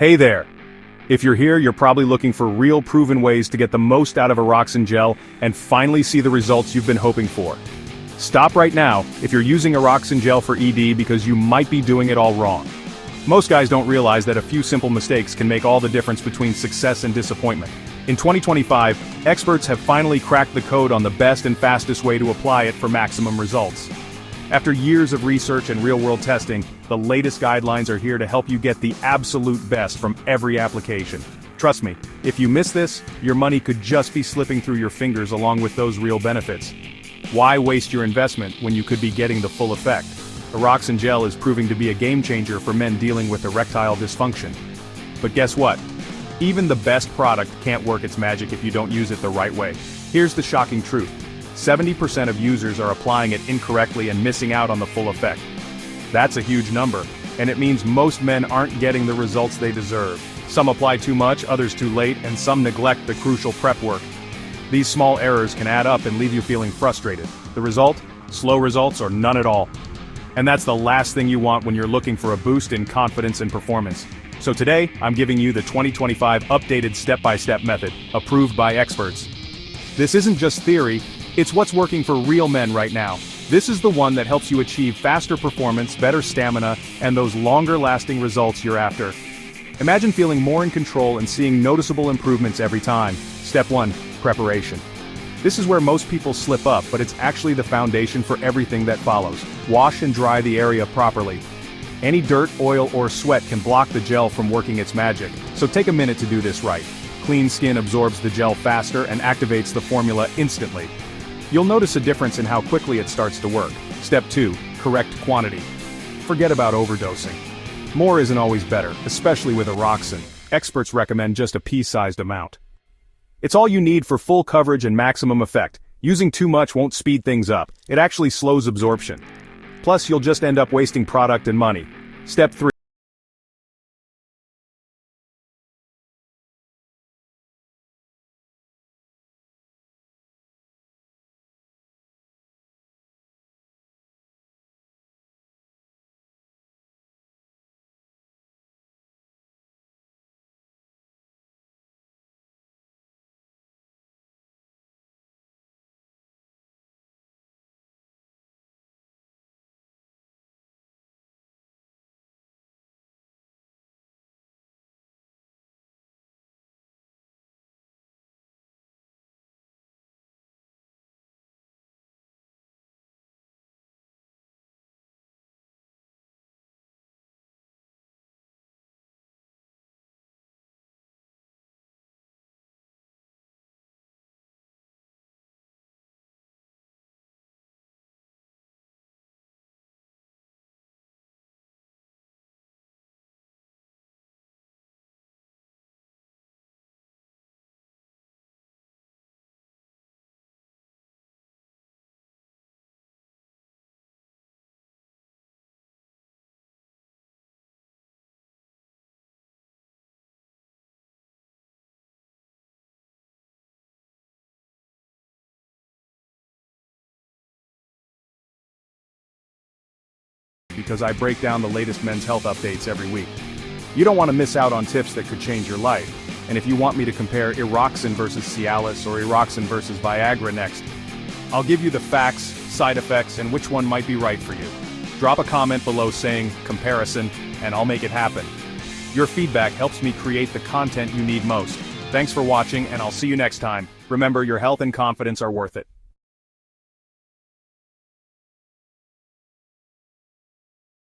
Hey there! If you're here, you're probably looking for real proven ways to get the most out of Eroxon Gel and finally see the results you've been hoping for. Stop right now if you're using Eroxon Gel for ED because you might be doing it all wrong. Most guys don't realize that a few simple mistakes can make all the difference between success and disappointment. In 2025, experts have finally cracked the code on the best and fastest way to apply it for maximum results. After years of research and real-world testing, the latest guidelines are here to help you get the absolute best from every application. Trust me, if you miss this, your money could just be slipping through your fingers along with those real benefits. Why waste your investment when you could be getting the full effect? Eroxon Gel is proving to be a game-changer for men dealing with erectile dysfunction. But guess what? Even the best product can't work its magic if you don't use it the right way. Here's the shocking truth. 70% of users are applying it incorrectly and missing out on the full effect. That's a huge number, and it means most men aren't getting the results they deserve. Some apply too much, others too late, and some neglect the crucial prep work. These small errors can add up and leave you feeling frustrated. The result? Slow results or none at all. And that's the last thing you want when you're looking for a boost in confidence and performance. So today, I'm giving you the 2025 updated step-by-step method, approved by experts. This isn't just theory, it's what's working for real men right now. This is the one that helps you achieve faster performance, better stamina, and those longer-lasting results you're after. Imagine feeling more in control and seeing noticeable improvements every time. Step 1. Preparation. This is where most people slip up, but it's actually the foundation for everything that follows. Wash and dry the area properly. Any dirt, oil, or sweat can block the gel from working its magic, so take a minute to do this right. Clean skin absorbs the gel faster and activates the formula instantly. You'll notice a difference in how quickly it starts to work. Step 2. Correct quantity. Forget about overdosing. More isn't always better, especially with Eroxon. Experts recommend just a pea-sized amount. It's all you need for full coverage and maximum effect. Using too much won't speed things up, it actually slows absorption. Plus, you'll just end up wasting product and money. Step 3. Because I break down the latest men's health updates every week. You don't want to miss out on tips that could change your life. And if you want me to compare Eroxon versus Cialis or Eroxon versus Viagra next, I'll give you the facts, side effects, and which one might be right for you. Drop a comment below saying comparison, and I'll make it happen. Your feedback helps me create the content you need most. Thanks for watching, and I'll see you next time. Remember, your health and confidence are worth it.